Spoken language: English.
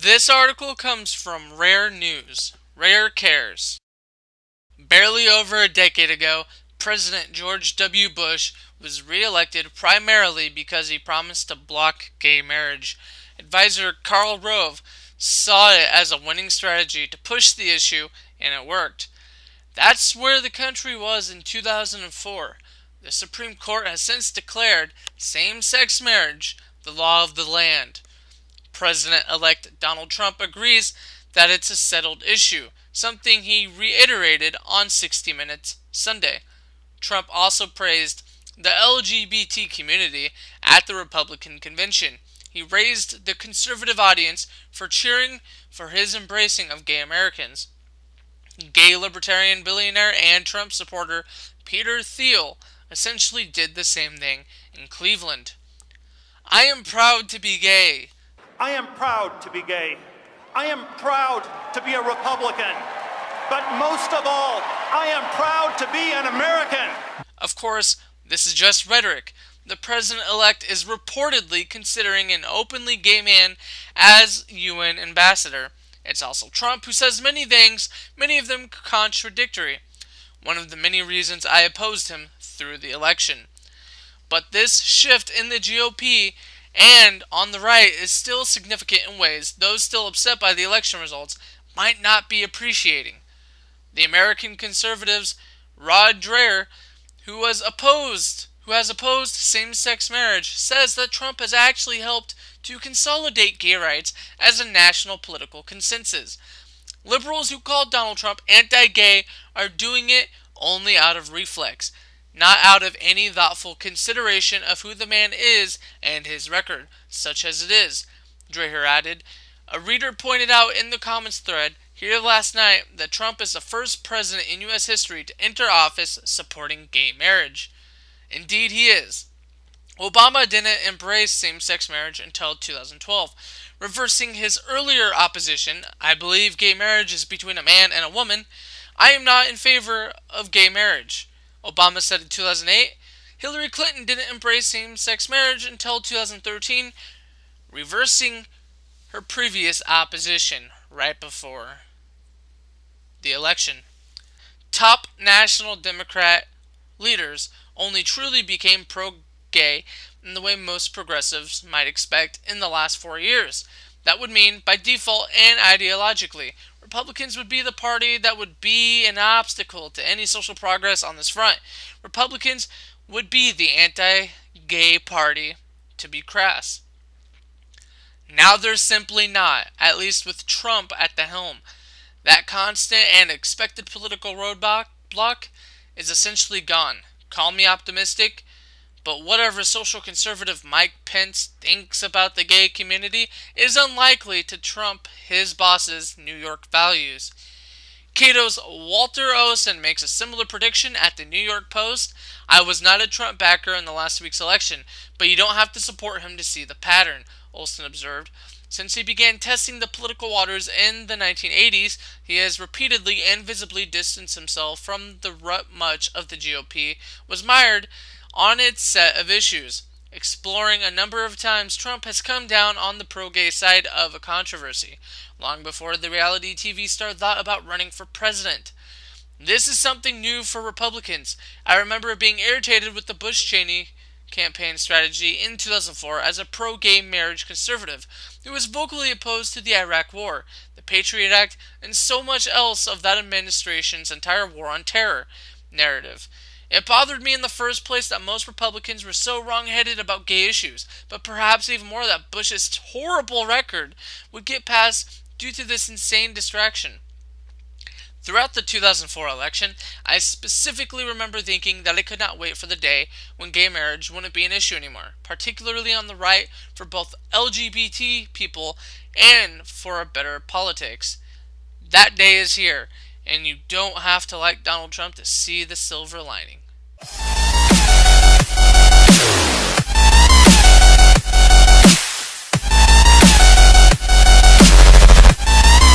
This article comes from Rare News. Rare Cares. Barely over a decade ago, President George W. Bush was re-elected primarily because he promised to block gay marriage. Advisor Karl Rove saw it as a winning strategy to push the issue, and it worked. That's where the country was in 2004. The Supreme Court has since declared same-sex marriage the law of the land. President-elect Donald Trump agrees that it's a settled issue, something he reiterated on 60 Minutes Sunday. Trump also praised the LGBT community at the Republican convention. He raised the conservative audience for cheering for his embracing of gay Americans. Gay libertarian billionaire and Trump supporter Peter Thiel essentially did the same thing in Cleveland. I am proud to be gay. I am proud to be gay. I am proud to be a Republican. But most of all, I am proud to be an American. Of course, this is just rhetoric. The president-elect is reportedly considering an openly gay man as UN ambassador. It's also Trump who says many things, many of them contradictory. One of the many reasons I opposed him through the election. But this shift in the GOP and on the right is still significant in ways those still upset by the election results might not be appreciating. The American conservatives, Rod Dreher, who has opposed same-sex marriage, says that Trump has actually helped to consolidate gay rights as a national political consensus. Liberals who call Donald Trump anti-gay are doing it only out of reflex, not out of any thoughtful consideration of who the man is and his record, such as it is. Dreher added, a reader pointed out in the comments thread here last night that Trump is the first president in U.S. history to enter office supporting gay marriage. Indeed he is. Obama didn't embrace same-sex marriage until 2012, reversing his earlier opposition. I believe gay marriage is between a man and a woman. I am not in favor of gay marriage. Obama said in 2008, Hillary Clinton didn't embrace same-sex marriage until 2013, reversing her previous opposition right before the election. Top national Democrat leaders only truly became pro-gay in the way most progressives might expect in the last 4 years. That would mean, by default and ideologically, Republicans would be the party that would be an obstacle to any social progress on this front. Republicans would be the anti-gay party, to be crass. Now they're simply not, at least with Trump at the helm. That constant and expected political roadblock is essentially gone. Call me optimistic, but whatever social conservative Mike Pence thinks about the gay community is unlikely to trump his boss's New York values. Cato's Walter Olson makes a similar prediction at the New York Post. I was not a Trump backer in the last week's election, but you don't have to support him to see the pattern, Olson observed. Since he began testing the political waters in the 1980s, he has repeatedly and visibly distanced himself from the rut much of the GOP was mired on its set of issues. Exploring a number of times, Trump has come down on the pro-gay side of a controversy, long before the reality TV star thought about running for president. This is something new for Republicans. I remember being irritated with the Bush-Cheney campaign strategy in 2004 as a pro-gay marriage conservative who was vocally opposed to the Iraq War, the Patriot Act, and so much else of that administration's entire war on terror narrative. It bothered me in the first place that most Republicans were so wrong-headed about gay issues, but perhaps even more that Bush's horrible record would get passed due to this insane distraction. Throughout the 2004 election, I specifically remember thinking that I could not wait for the day when gay marriage wouldn't be an issue anymore, particularly on the right for both LGBT people and for a better politics. That day is here, and you don't have to like Donald Trump to see the silver lining.